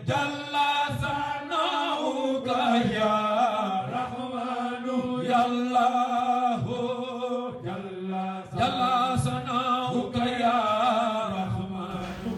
Jalla sanauka ya Rahmanu ya Allahu Jalla sanauka ya Rahmanu.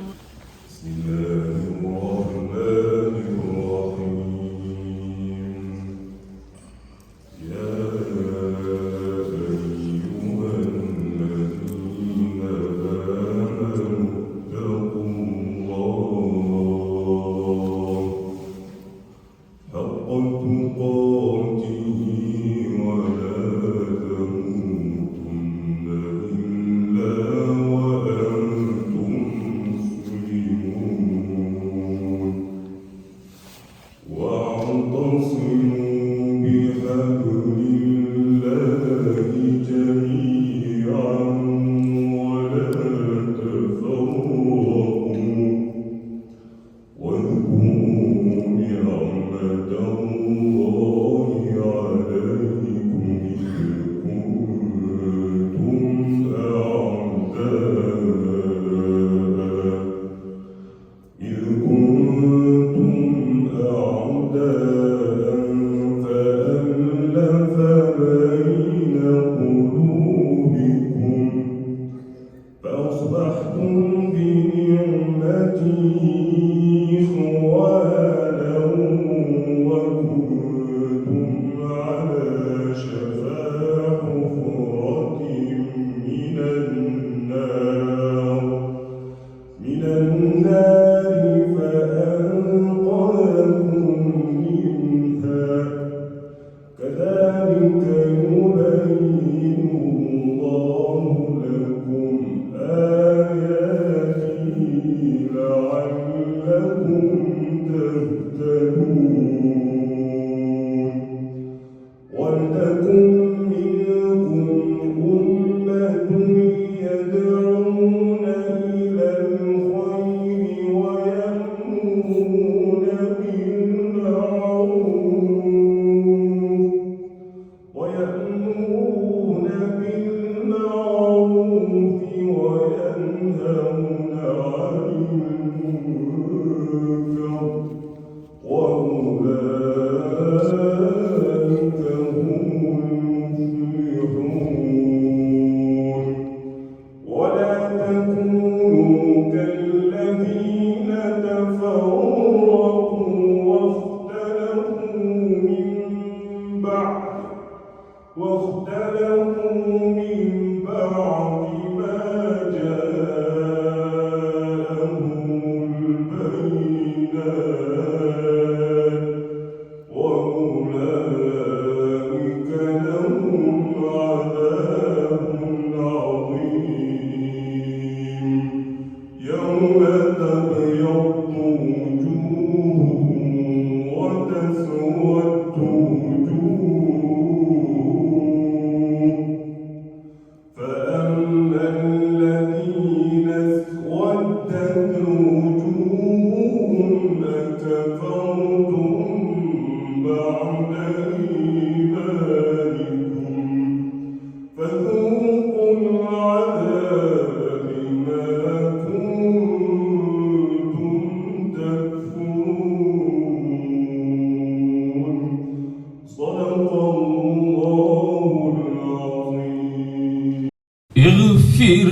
اغفر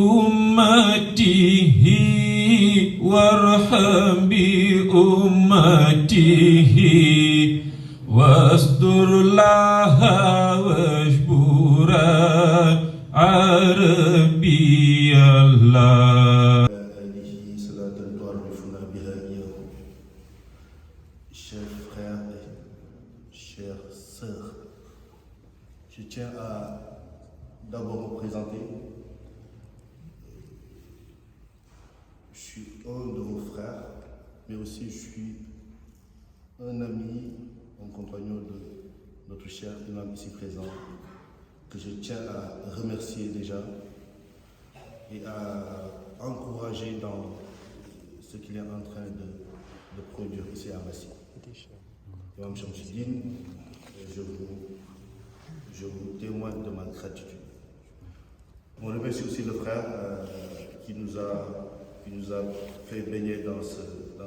لأمته وارحم بأمته واستر لها واجبرا عربي الله. Chers frères et chères sœurs, je tiens à d'abord vous présenter. Je suis un de vos frères, mais aussi je suis un ami, un compagnon de notre cher imam ici présent, que je tiens à remercier déjà et à encourager dans ce qu'il est en train de produire ici à Massy. Imam Shamsuddin, je vous témoigne de ma gratitude. On remercie aussi le frère qui nous a fait baigner dans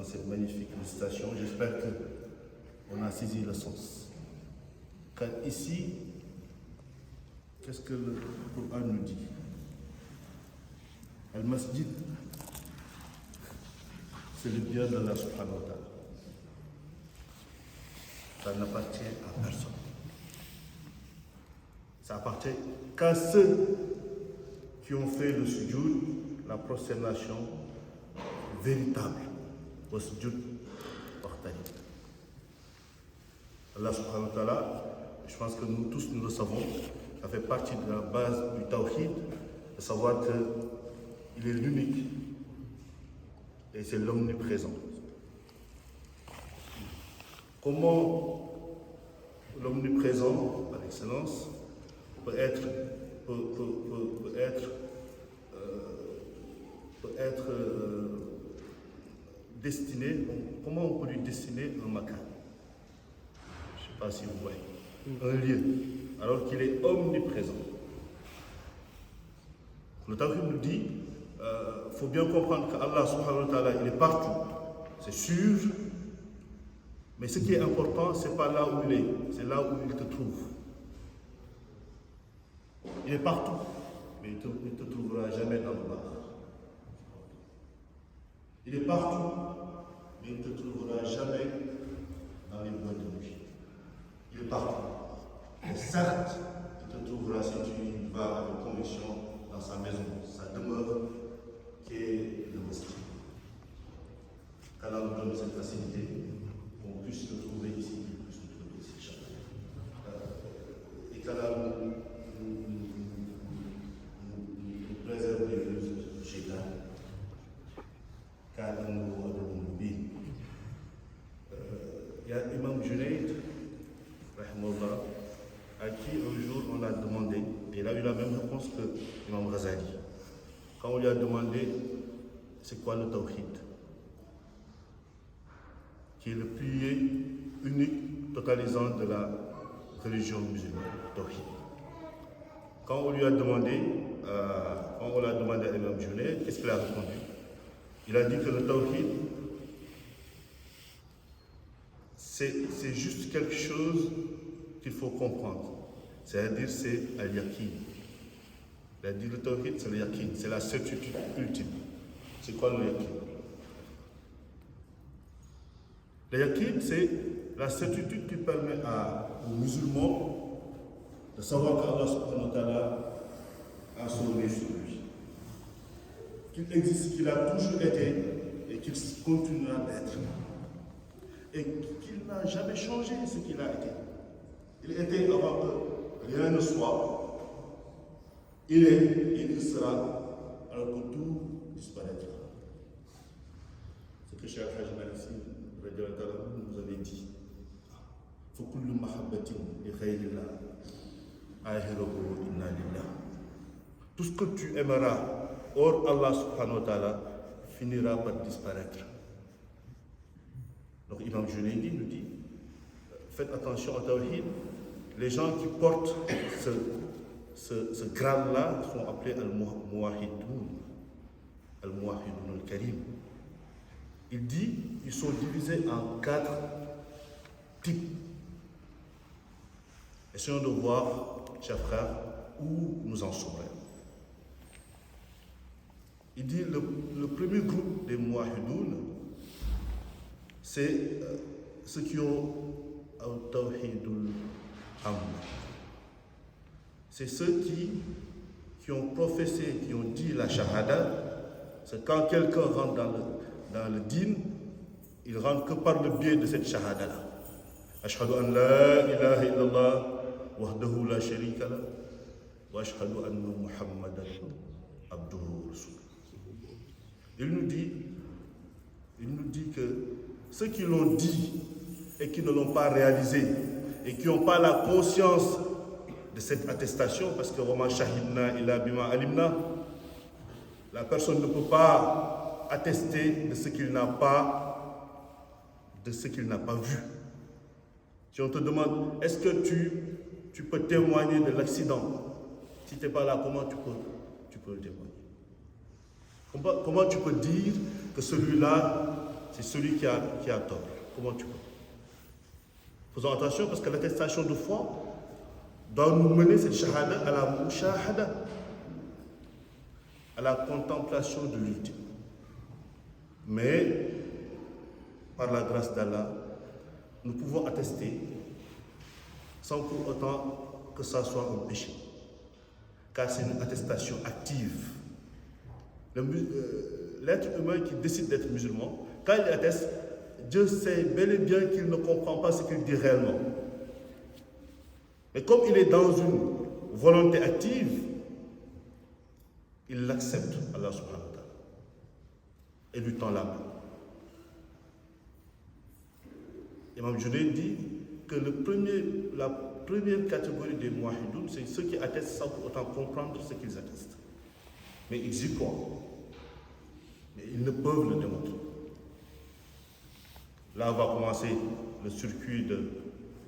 dans cette magnifique citation. J'espère qu'on a saisi le sens. Car ici, qu'est-ce que le Coran nous dit? Al-Masjid, c'est le bien d'Allah subhanahu wa ta'ala. Ça n'appartient à personne. Ça appartient qu'à ceux qui ont fait le sujoud, la prosternation véritable, au sujoud orthodoxe. Allah subhanahu wa ta'ala, je pense que nous tous nous le savons, ça fait partie de la base du tawhid, de savoir qu'il est l'unique et c'est l'omniprésent. Comment l'omniprésent, par excellence, peut être destiné, comment on peut lui destiner un makan? Je ne sais pas si vous voyez, un lieu, alors qu'il est omniprésent. Le Tawhid nous dit, il faut bien comprendre qu'Allah subhanahu wa ta'ala, il est partout, c'est sûr, mais ce qui est important, ce n'est pas là où il est, c'est là où il te trouve. Il est partout, mais il ne te trouvera jamais dans le bar. Il est partout, mais il ne te trouvera jamais dans les boîtes de nuit. Il est partout. Et certes, il te trouvera si tu vas avec conviction dans sa maison, sa demeure, qui est le mosquée. Qu'Allah nous donne cette facilité, qu'on puisse le trouver ici, qu'on puisse le trouver ici. Et qu'Allah nous préserve les ruses du shaitan, car il nous redonne le bien. Il y a Imam Junayd, à qui un jour on a demandé, et il a eu la même réponse que Imam Ghazali. Quand on lui a demandé c'est quoi le tawhid, qui est le pilier unique, totalisant de la religion musulmane, tawhid. Quand on lui a demandé, à Imam Junayd, qu'est-ce qu'il a répondu? Il a dit que le tawhid, c'est juste quelque chose qu'il faut comprendre. C'est-à-dire, c'est al-yaqin. Il a dit le tawhid, c'est le yaqin, c'est la certitude ultime. C'est quoi le yaqin? Le yaqin, c'est la certitude qui permet aux musulmans de savoir qu'Allah subhanahu wa ta'ala a sauvé sur lui. Qu'il existe, qu'il a toujours été et qu'il continuera d'être. Et qu'il n'a jamais changé ce qu'il a été. Il était avant que rien ne soit. Il est et il sera, alors que tout disparaîtra. C'est ce que Cheikh Hajj Malissi nous avait dit. Tout ce que tu aimeras hors Allah subhanahu wa ta'ala finira par disparaître. Donc Imam Junayd nous dit, faites attention au tawhid, les gens qui portent ce grade-là sont appelés al-muwahidoun, al-muwahidoun al-karim. Il dit, ils sont divisés en 4 types. Essayons de voir, chers frères, où nous en sommes. Il dit, le premier groupe des muwahidoun, c'est ceux qui ont al-tawhidul amr. C'est ceux qui ont professé, qui ont dit la shahada. C'est quand quelqu'un rentre dans le din, il rentre que par le biais de cette shahada-là. Ashhadu an la ilaha illallah wahdahu la sharika la wa ashhadu anna Muhammadan abduhu wa rasuluh. Il nous dit que ceux qui l'ont dit et qui ne l'ont pas réalisé et qui n'ont pas la conscience de cette attestation, parce que Roma Shahidna ila bima alimna, la personne ne peut pas attester de ce qu'il n'a pas vu. Si on te demande, est-ce que tu peux témoigner de l'accident? Si tu n'es pas là, comment tu peux le témoigner? Comment tu peux dire que celui-là c'est celui qui a tort. Comment tu peux? Faisons attention parce que l'attestation de foi doit nous mener cette shahada à la mushahada, à la contemplation de l'ultime. Mais, par la grâce d'Allah, nous pouvons attester sans pour autant que ça soit un péché. Car c'est une attestation active. L'être humain qui décide d'être musulman, quand il atteste, Dieu sait bel et bien qu'il ne comprend pas ce qu'il dit réellement. Mais comme il est dans une volonté active, il l'accepte, Allah subhanahu wa ta'ala, et lui tend la main. Imam Junayd dit que la première catégorie des muwahhidoun, c'est ceux qui attestent sans pour autant comprendre ce qu'ils attestent. Mais ils y croient. Mais ils ne peuvent le démontrer. Là va commencer le circuit de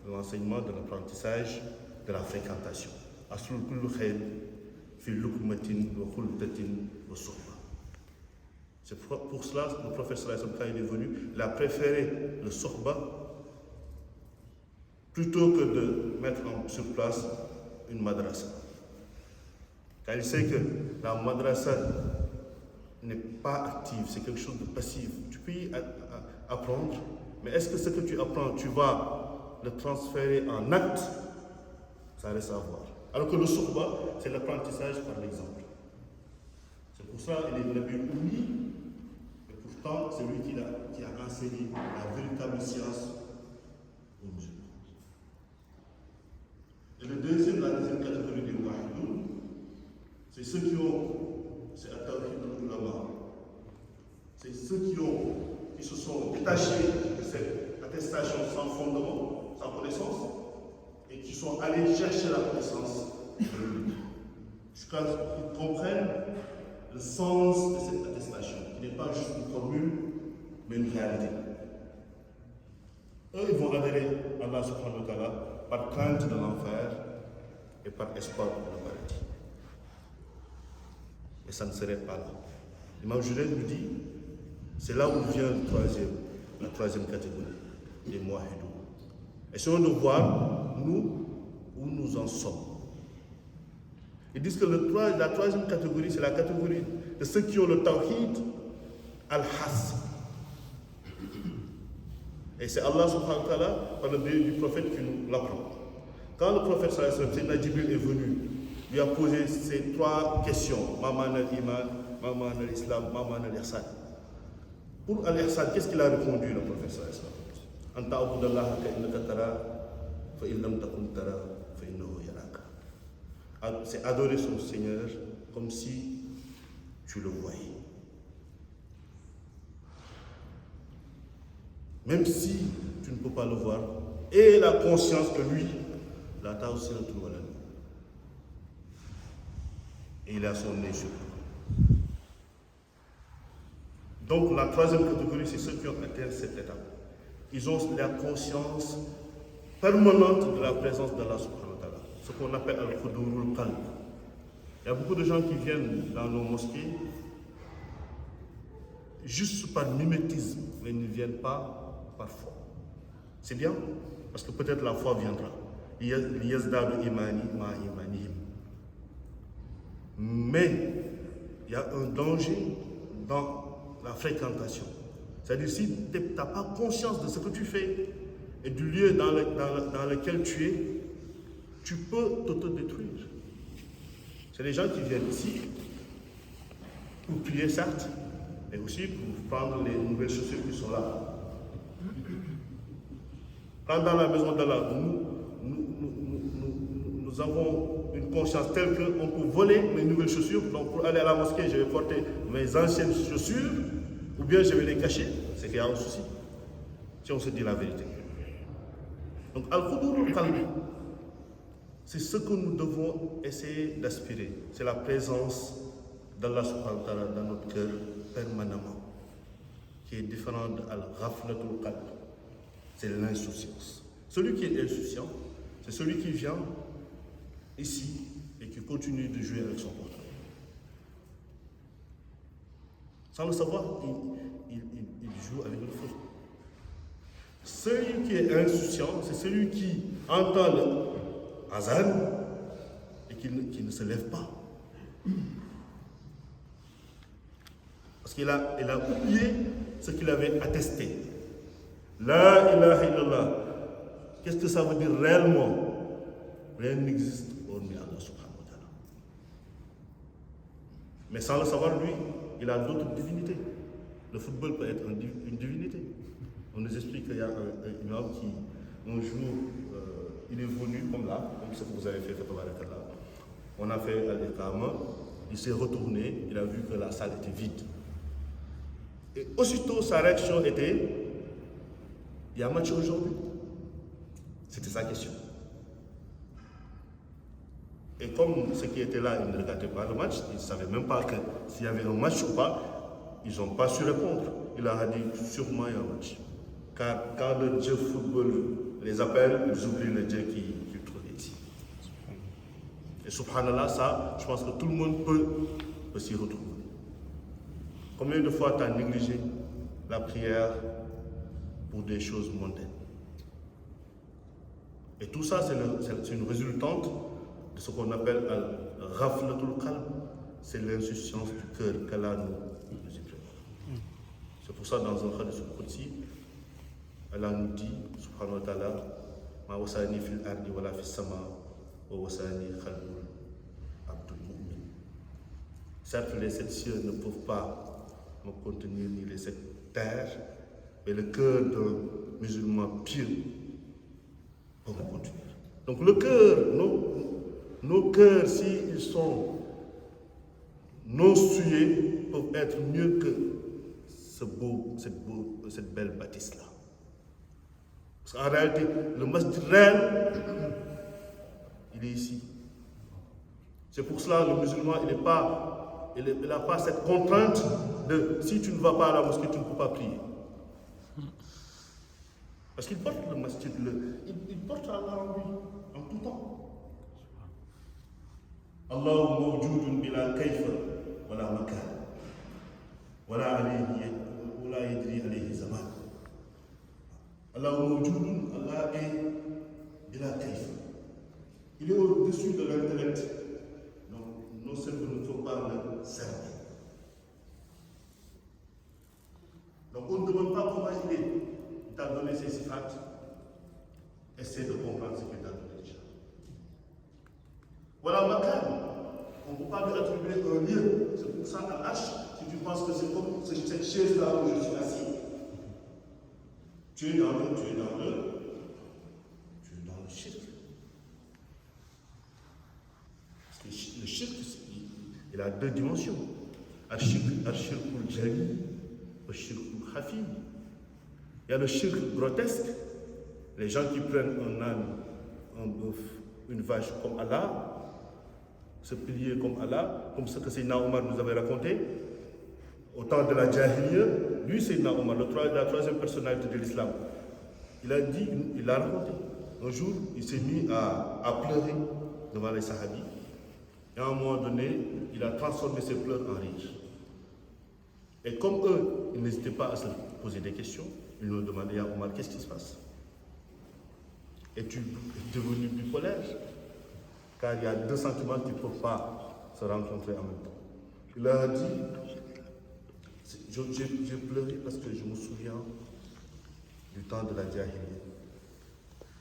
l'enseignement, de l'apprentissage, de la fréquentation. Aslul kullu khayr fi lukmatin wa khultatin wa suhba. C'est pour cela que le prophète sallallahu alayhi wa sallam, quand il est venu, il a préféré le suhba plutôt que de mettre sur place une madrasa. Car il sait que la madrasa n'est pas active, c'est quelque chose de passif. Tu peux y apprendre, mais est-ce que ce que tu apprends, tu vas le transférer en acte? Ça reste à voir. Alors que le suhba, c'est l'apprentissage par l'exemple. C'est pour ça qu'il est Nabi Oumi, et pourtant c'est lui qui a enseigné la véritable science aux musulmans. Et la deuxième catégorie des muwahhidoun, c'est ceux c'est at-tawhid al-ulama. C'est ceux qui se sont détachés de cette attestation sans fondement, sans connaissance, et qui sont allés chercher la connaissance jusqu'à ce qu'ils comprennent le sens de cette attestation, qui n'est pas juste une formule, mais une réalité. Eux, ils vont adhérer à Allah subhanahu wa ta'ala par crainte de l'enfer et par espoir pour le paradis. Et ça ne serait pas là. L'imam Junayd nous dit, c'est là où vient la troisième catégorie, les muwahhidoun. Essayons de voir, nous, où nous en sommes. Ils disent que la troisième catégorie, c'est la catégorie de ceux qui ont le tawhid al-has. Et c'est Allah subhanahu wa ta'ala, par le biais du prophète, qui nous l'apprend. Quand le prophète sallallahu alayhi wa sallam, Sayyidina Jibril est venu, lui a posé ces trois questions. Maman al-iman, maman al-islam, maman al-ihsan. Pour al-ihsan, qu'est-ce qu'il a répondu, le prophète sallallahu alayhi wa sallam? Anta abudallaha ka'innaka tara, fa in lam takun tara, fa innahu yaraka. C'est adorer son Seigneur comme si tu le voyais. Même si tu ne peux pas le voir, et la conscience que lui, là, t'as aussi un trou à la nuit. Et il a son nez sur lui. Donc la troisième catégorie, c'est ceux qui ont atteint cette étape. Ils ont la conscience permanente de la présence d'Allah subhanahu wa ta'ala, ce qu'on appelle al-khudurul qalb. Il y a beaucoup de gens qui viennent dans nos mosquées juste par mimétisme, mais ils ne viennent pas par foi. C'est bien, parce que peut-être la foi viendra. Yazdadu imani ma imanihim. Mais il y a un danger dans la fréquentation. C'est-à-dire, si tu n'as pas conscience de ce que tu fais et du lieu dans lequel tu es, tu peux t'autodétruire. C'est les gens qui viennent ici pour prier, certes, mais aussi pour prendre les nouvelles chaussures qui sont là. Quand dans la maison d'Allah, nous avons une conscience telle qu'on peut voler mes nouvelles chaussures. Donc pour aller à la mosquée, je vais porter mes anciennes chaussures, ou bien je vais les cacher. C'est qu'il y a un souci, si on se dit la vérité. Donc al-khudurul qalbi, c'est ce que nous devons essayer d'aspirer. C'est la présence d'Allah subhanahu wa ta'ala dans notre cœur permanemment, qui est différent de al-ghaflatul qalb. C'est l'insouciance. Celui qui est insouciant, c'est celui qui vient ici et qui continue de jouer avec son portable. Sans le savoir, il joue avec le feu. Celui qui est insouciant, c'est celui qui entend le azan et qui ne se lève pas. Parce qu'il a oublié ce qu'il avait attesté. La ilaha illallah. Qu'est-ce que ça veut dire réellement? Rien n'existe hormis Allah subhanahu wa ta'ala. Mais sans le savoir, lui, il a d'autres divinités. Le football peut être une divinité. On nous explique qu'il y a un imam qui, un jour, il est venu comme là, comme ce que vous avez fait, on a fait al-Iqama, il s'est retourné, il a vu que la salle était vide. Et aussitôt, sa réaction était, il y a un match aujourd'hui. C'était sa question. Et comme ceux qui étaient là, ils ne regardaient pas le match, ils ne savaient même pas que s'il y avait un match ou pas, ils n'ont pas su répondre. Il leur a dit, sûrement il y a un match. Car quand le Dieu football les appelle, ils oublient le Dieu qui trouve ici. Et subhanallah, ça, je pense que tout le monde peut s'y retrouver. Combien de fois tu as négligé la prière pour des choses mondaines? Et tout ça, c'est une résultante de ce qu'on appelle al-ghaflatul qalb, c'est l'insouciance du cœur qu'Allah nous épreuve. C'est pour ça, dans un hadith al-Qudsi, Allah nous dit, subhanahu wa ta'ala, ma wasani fil ardi wala fis sama, wa wasani khalbul abdul mu'min. Certes, les 7 cieux ne peuvent pas me contenir, ni les 7 terres, mais le cœur d'un musulman pieux peut me contenir. Donc le cœur, nos cœurs, s'ils sont non souillés, peuvent être mieux que cette belle bâtisse-là. Parce qu'en réalité, le masjid réel, il est ici. C'est pour cela le musulman, il n'a pas cette contrainte de si tu ne vas pas à la mosquée, tu ne peux pas prier. Parce qu'il porte le masjid, il porte Allah en lui, en tout temps. Allahu mawjudun bila kayfa wala makan wala yadri alayhi zaman. Allahu mawjudun, Allah est bila kayfa. Il est au-dessus de l'intellect. Donc, nos cerveaux ne faut pas le cerner. Donc, on ne demande pas comment il est. Il t'a donné ses sifat. Essaie de comprendre ce qu'il t'a donné déjà. Voilà, makan. On ne peut pas lui attribuer un lieu. C'est pour ça qu'à H, si tu penses que c'est comme cette chaise-là où je suis assis, tu es dans le shirk. Parce que le shirk, il a 2 dimensions. Al-shirkul jali, al-shirkul khafi. Il y a le shirk grotesque, les gens qui prennent un âne, un bœuf, une vache comme Allah, se plier comme Allah, comme ce que Sayyidina Omar nous avait raconté, au temps de la Jahiliya. Lui, Sayyidina Omar, la 3e personnalité de l'islam, il a raconté. Un jour, il s'est mis à pleurer devant les sahabis, et à un moment donné, il a transformé ses pleurs en rire. Et comme eux, ils n'hésitaient pas à se poser des questions, ils lui ont demandé à Omar, qu'est-ce qui se passe? Es-tu devenu bipolaire? Car il y a 2 sentiments qui ne peuvent pas se rencontrer en même temps. Il leur a dit, j'ai pleuré parce que je me souviens du temps de la Jahiliya,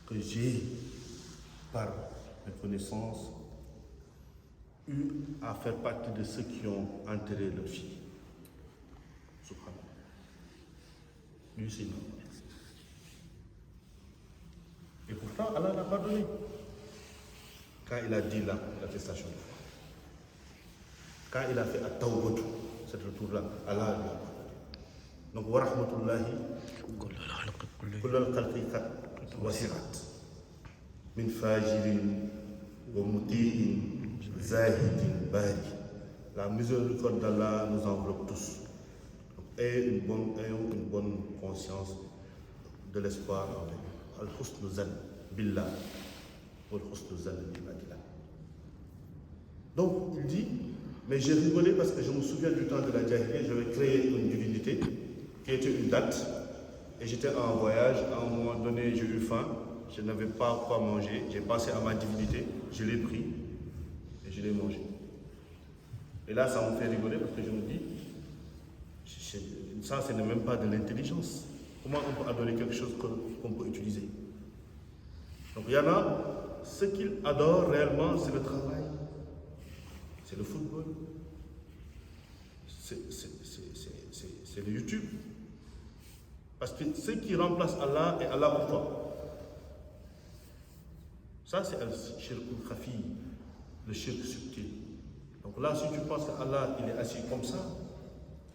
que j'ai, par mes connaissances, eu à faire partie de ceux qui ont enterré leur fille. Subhanallah. Lui, c'est non. Et pourtant, Allah n'a pas donné. Quand il a dit l'attestation de foi, quand il a fait at-tawbatu, cette retour-là, Allah lui a pas donné. Donc, wa rahmatullahi, kullal khalqi wasi'at, min fajirin wa muti'in zahidin bari. La miséricorde d'Allah nous enveloppe tous. Et une bonne conscience de l'espoir en lui. Al-husnu zan billah. Al-husnu zan billah. Donc il dit, mais j'ai rigolé parce que je me souviens du temps de la Jahiliya, j'avais créé une divinité qui était une date, et j'étais en voyage. À un moment donné, j'ai eu faim, je n'avais pas quoi manger, j'ai pensé à ma divinité, je l'ai pris et je l'ai mangé. Et là, ça me fait rigoler parce que je me dis, ça, ce n'est même pas de l'intelligence. Comment on peut adorer quelque chose qu'on peut utiliser? Donc il y en a, ce qu'ils adorent réellement, c'est le travail, c'est le football, c'est le YouTube. Parce que ce qui remplace Allah est Allah pour toi. Ça, c'est le shirk khafi, le shirk subtil. Donc là, si tu penses qu'Allah, il est assis comme ça,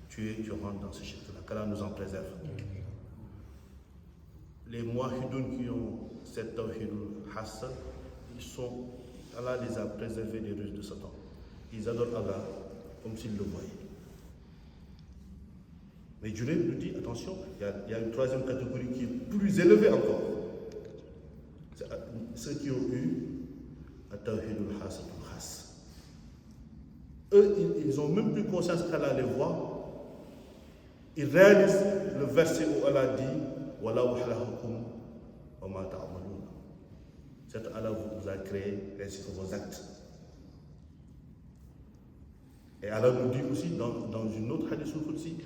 tu rentres dans ce shirk-là, qu'Allah nous en préserve. Les muwahhidoun qui ont cette tawhidul hassan, Allah les a préservés des ruses de Satan. Ils adorent Allah comme s'ils le voyaient. Mais Junayd nous dit, attention, il y a une troisième catégorie qui est plus élevée encore. C'est ceux qui ont eu à tawhidul hassatul khas. Eux, ils n'ont même plus conscience qu'Allah les voit. Ils réalisent le verset où Allah dit Wallahu khalaqakum wa ma ta'malun. C'est Allah vous a créé ainsi que vos actes. Et Allah nous dit aussi dans une autre hadith al-Qudsi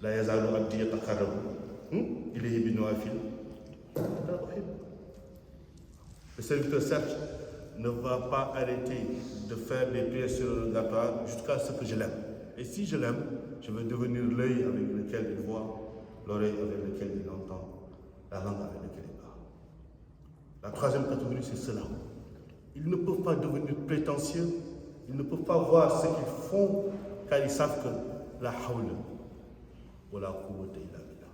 La yazalu abdi yataqarrabu ilayhi bin nawafil. Le serviteur certes ne va pas arrêter de faire des prières surrogatoires jusqu'à ce que je l'aime. Et si je l'aime, je vais devenir l'œil avec lequel il voit, l'oreille avec laquelle il entend, la langue avec laquelle il parle. La troisième catégorie, c'est cela. Ils ne peuvent pas devenir prétentieux, ils ne peuvent pas voir ce qu'ils font, car ils savent que la hawla wa la quwwata illa billah.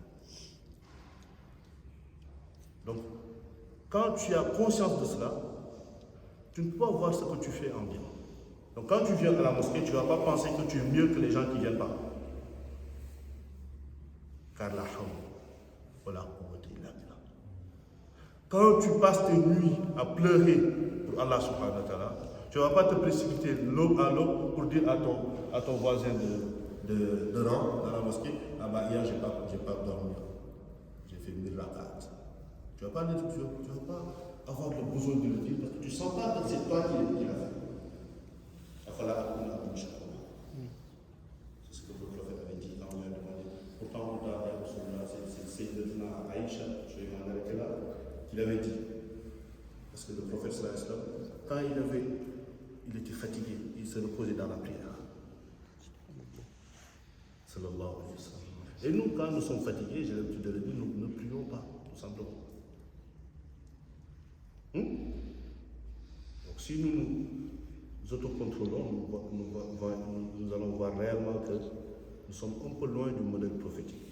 Donc, quand tu as conscience de cela, tu ne peux pas voir ce que tu fais en bien. Donc quand tu viens à la mosquée, tu ne vas pas penser que tu es mieux que les gens qui ne viennent pas. Car la hawla wa la quwwata illa billah. Quand tu passes tes nuits à pleurer pour Allah subhanahu wa ta'ala, tu ne vas pas te précipiter l'eau à l'eau pour dire à ton voisin de rang dans la mosquée, ah bah hier j'ai pas dormi, j'ai fait 1000 rakats. Tu ne vas pas avoir le besoin de le dire parce que tu ne sens pas que c'est toi qui l'a fait. C'est ce que le prophète avait dit quand on lui a demandé. Pourtant, c'est Aïcha, je vais m'en arrêter là, qu'il avait dit. Parce que le prophète sallallahu alayhi wa sallam, quand il était fatigué, il se reposait dans la prière. Sallallahu alayhi wa sallam. Et nous, quand nous sommes fatigués, j'ai l'habitude de le dire, nous ne prions pas, tout simplement. Donc si nous autocontrôlons, nous allons voir réellement que nous sommes un peu loin du modèle prophétique.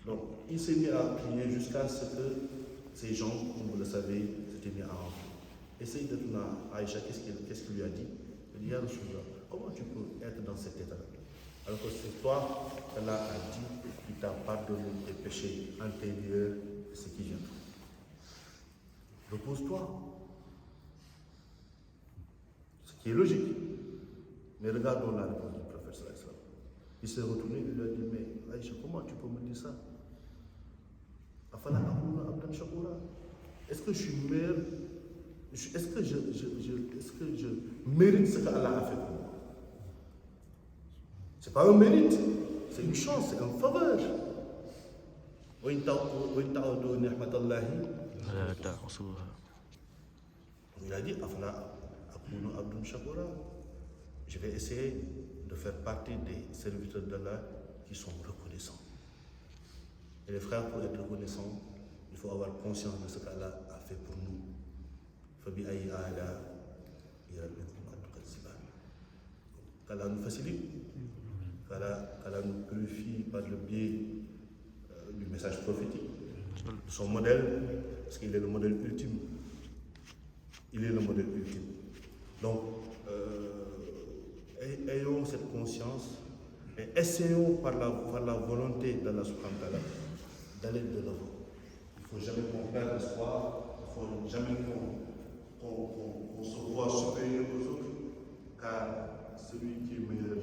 Donc il s'est mis à prier jusqu'à ce que ces gens, comme vous le savez, s'étaient mis à rentrer. Et Sayyidatuna Aïcha, qu'est-ce qu'il lui a dit? Il dit, Ya Rasulullah, comment tu peux être dans cet état-là? Alors que c'est toi qu'Allah a dit qu'il t'a pardonné tes péchés antérieurs et ce qui vient. Repose-toi. Ce qui est logique. Mais regardons la réponse du prophète sallallahu alayhi wa sallam. Il s'est retourné et lui a dit, mais Aïcha, comment tu peux me dire ça? Afala akuna abdan shakura. Est-ce que je suis meilleur? Est-ce que je mérite ce qu'Allah a fait pour moi? Ce n'est pas un mérite, c'est une chance, c'est une faveur. Il a dit, je vais essayer de faire partie des serviteurs d'Allah qui sont reconnaissants. Et les frères, pour être reconnaissants, il faut avoir conscience de ce qu'Allah a fait pour nous. Qu'Allah nous facilite, qu'Allah nous purifie par le biais du message prophétique, de son modèle, parce qu'il est le modèle ultime. Il est le modèle ultime. Donc, ayons cette conscience et essayons par la volonté d'Allah subhanahu wa ta'ala d'aller de l'avant. Il ne faut jamais qu'on perde l'espoir, il ne faut jamais qu'on se voit supérieur aux autres, car celui qui est meilleur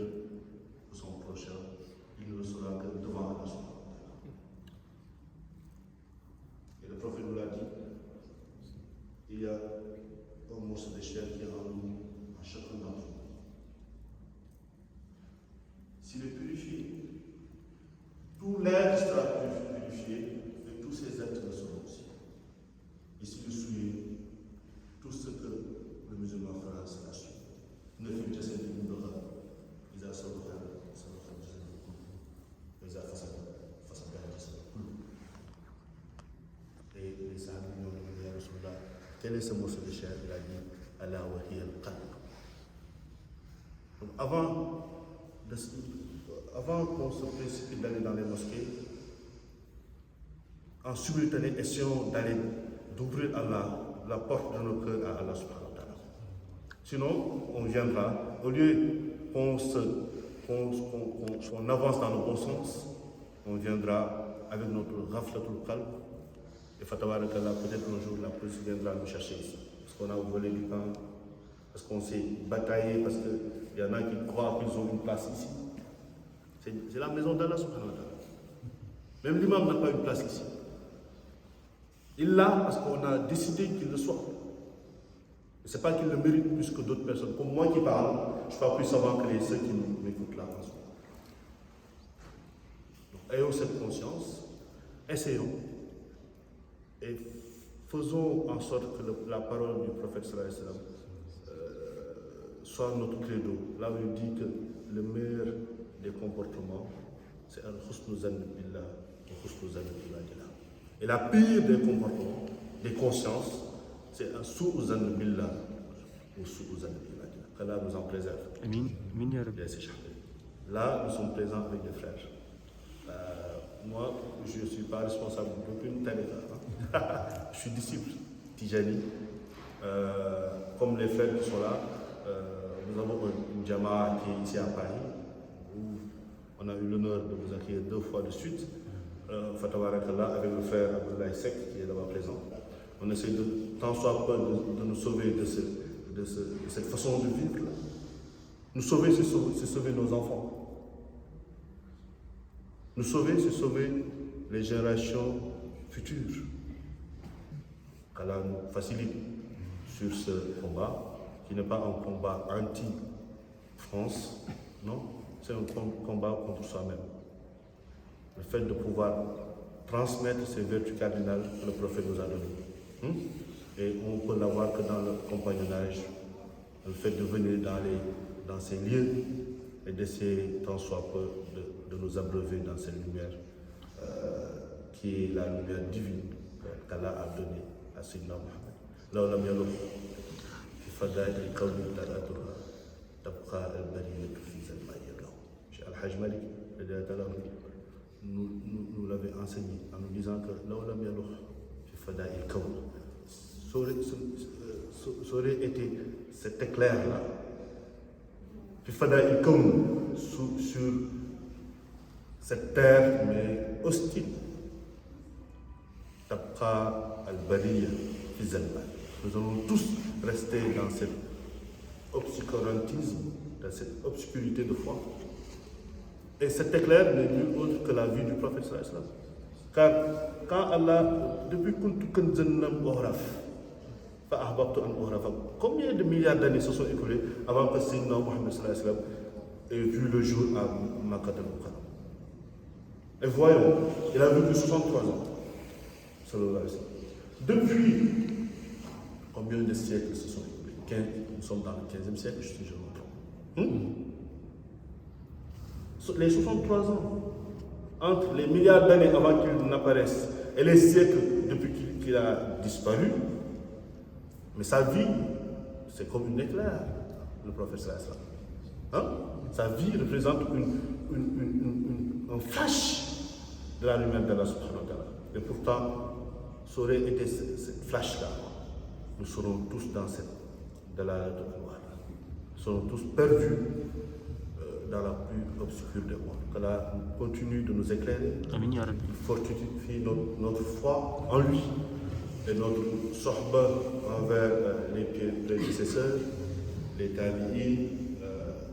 que son prochain, il ne le sera que devant Allah subhanahu wa ta'ala. il y a un morceau de chair qui est en nous, en chacun d'entre nous. S'il est purifié, tout l'être sera purifié et tous ses êtres le seront aussi. Et s'il est souillé, tout ce que le musulman fera sera souillé. Ne fut que c'est une de إذا صدق الجسد كله وإذا فسد الجسد كله. Et les sahabis lui ont dit, Ya Rasulullah, quel est ce morceau de chair? Il a dit, Allah wa hiya al-qalb. Donc avant qu'on se précipite d'aller dans les mosquées, en simultané, essayons d'ouvrir la porte de nos cœurs à Allah subhanahu wa ta'ala. Sinon, on viendra, au lieu qu'on avance dans le bon sens, on viendra avec notre ghaflatul qalb. Et Fatabarakallah, peut-être un jour la police viendra nous chercher ici. Parce qu'on a volé du pain, parce qu'on s'est bataillé, parce qu'il y en a qui croient qu'ils ont une place ici. C'est la maison d'Allah subhanahu wa ta'ala. Même l'imam n'a pas une place ici. Il l'a parce qu'on a décidé qu'il le soit. Ce n'est pas qu'il le mérite plus que d'autres personnes. Comme moi qui parle, je ne suis pas plus savant que ceux qui m'écoutent là. Donc, ayons cette conscience, essayons, et faisons en sorte que la parole du prophète sallallahu alayhi wa sallam soit notre credo. Là où il dit que le meilleur des comportements, c'est al-husnu zann billah, al-husnu zann billah. Et la pire des comportements, des consciences, c'est un su'uzan billah ou su'uzan billah. Qu'Allah nous en préserve. Amin. Là, nous sommes présents avec des frères. Moi, je ne suis pas responsable d'aucune tariqa. Je suis disciple Tijani. Comme les frères qui sont là, nous avons une Jama'a qui est ici à Paris, où on a eu l'honneur de vous accueillir 2 fois de suite. Fatabarakallah, avec le frère Abdullah Sek qui est là-bas présent. On essaie tant soit peu de nous sauver de cette façon de vivre. Là. Nous sauver, c'est sauver nos enfants. Nous sauver, c'est sauver les générations futures. qu'Allah nous facilite sur ce combat, qui n'est pas un combat anti-France, non, c'est un combat contre soi-même. Le fait de pouvoir transmettre ces vertus cardinales que le prophète nous a données. Et on peut l'avoir que dans le compagnonnage, le fait de venir dans ces lieux et d'essayer tant soit peu de nous abreuver dans cette lumière qui est la lumière divine qu'Allah a donnée à Sayyidina Muhammad. Là, on a mis في فضائل الكون تراتها تبقى البرية في زلماء اليوم. Chez Al-Hajj Malik, nous l'avait enseigné en nous disant que là, on a mis في فضائل الكون. Ça aurait été cet éclair-là, في فضائل الكون, sur cette terre, mais hostile. Tabqa al-Bariya fi Zalman. Nous allons tous rester dans cet obscurantisme, dans cette obscurité de foi. Et cet éclair n'est nul autre que la vie du prophète sallallahu alayhi wa sallam. Car quand Allah, depuis kuntu kanzannam uhraf, fa ahbabtu an uhrafa, combien de milliards d'années se sont écoulées avant que Sayyidina Muhammad sallallahu alayhi wa sallam ait vu le jour à Makkah al-Mukarram? Et voyons, il a vécu 63 ans. Depuis combien de siècles se sont écoulés? Nous sommes dans le 15e siècle, je me trompe. Les 63 ans, entre les milliards d'années avant qu'il n'apparaisse et les siècles depuis qu'il a disparu, mais sa vie, c'est comme une éclair, le prophète sallallahu alayhi wa sallam. Sa vie représente un flash de la lumière d'Allah subhanahu wa ta'ala. Et pourtant, ça aurait été cette flash-là. Nous serons tous dans cette dalala de noir. Nous serons tous perdus dans la plus obscure des mondes. Qu'Allah continue de nous éclairer. Il fortifie notre foi en lui et notre sohba envers les prédécesseurs, les tabi'in,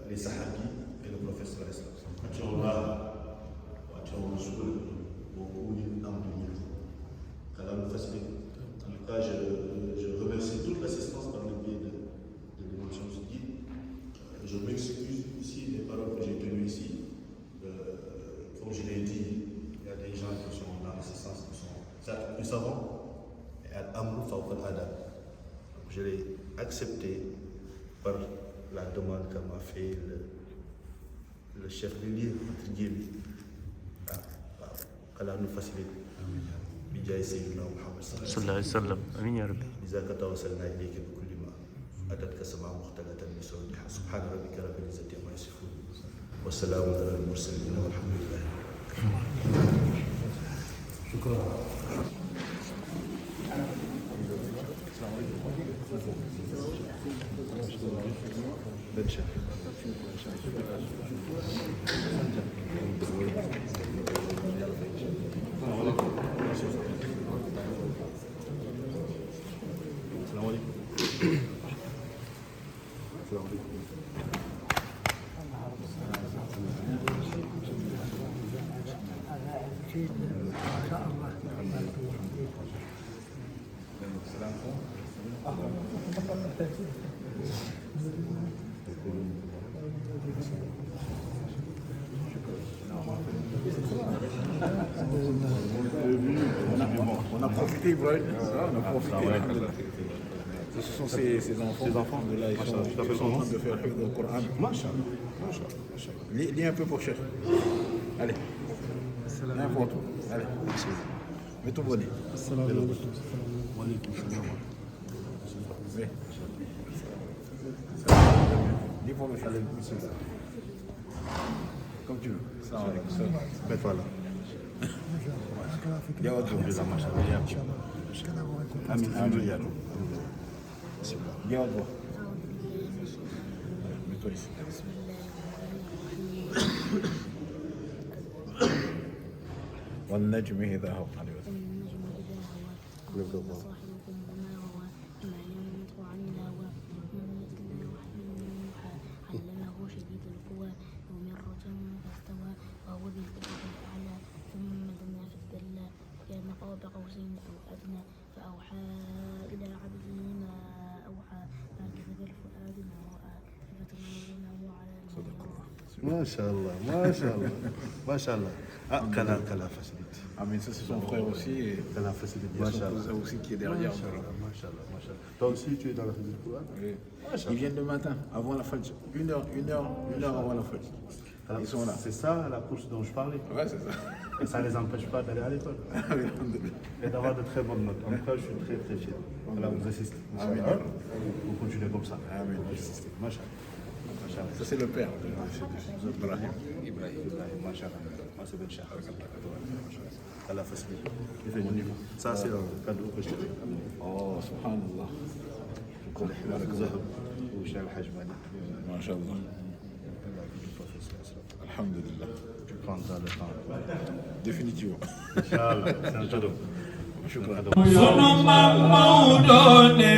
les sahabis et le prophète sallallahu alayhi wa sallam. Qu'Allah nous facilite. En tout cas, je remercie plus savant, et Al-Amru Fawqa al-Adab. Je l'ai accepté par la demande qu'a m'a fait le chef du livre, entre guillemets. Allah nous facilite. Bijaay Sayyidina Muhammad sallallahu alayhi wa sallam. Amiin yaa rabbi. لذاك توصلنا إليك بكل ما أتتك السماء مختلطة بصوتها سبحان ربك رب العزة عما يصفون والسلام على المرسلين والحمد لله. شكرا. On a profité, Ibrahim. On a profité. Ce sont ses enfants. Ses enfants. Là, ils sont en train de faire le Coran. Lis un peu pour cher. Allez. N'importe où. Allez. Mets ton bonnet. Lis pour le cher. Comme tu veux. Mets-toi là. يا ودو جزاك الله خير امين امين يا رب يا ودو والنجم اذا هوى علمه شديد القوى ذو مرة فاستوى وهو بالأفق الأعلى ثم دنا فدلى كان قاب قوسين أو أدنى فأوحى إلى عبده ما أوحى ما كذب الفؤاد ما رأى أفتمارونه على ما شاء الله ما شاء الله ما شاء الله. Kala facilite. Ah mais ça c'est son frère aussi et Kala facilite. il y a son cousin aussi qui est derrière. Machallah. Toi aussi tu es dans la physique Coran. Oui. Ils viennent le matin, avant la Fajr. Une heure avant la Fajr. Ils sont là. C'est ça la course dont je parlais. Ouais, c'est ça. Et ça ne les empêche pas d'aller à l'école. Et d'avoir de très bonnes notes. En tout cas, je suis très très fier. Voilà, vous assistez. Vous continuez comme ça. Vous assistez. Machallah. Ça c'est le père. Ibrahim. Machallah. C'est bien cher. À la facilité. Il fait mon niveau. Ça, c'est un cadeau que je te fais. Oh, subhanallah. وشاي الحجماني. ما شاء الله. Alhamdulillah. Tu prendras le temps. Définitivement. Inch'Allah, c'est un cadeau. Shukran. sunu Maam Maodo ne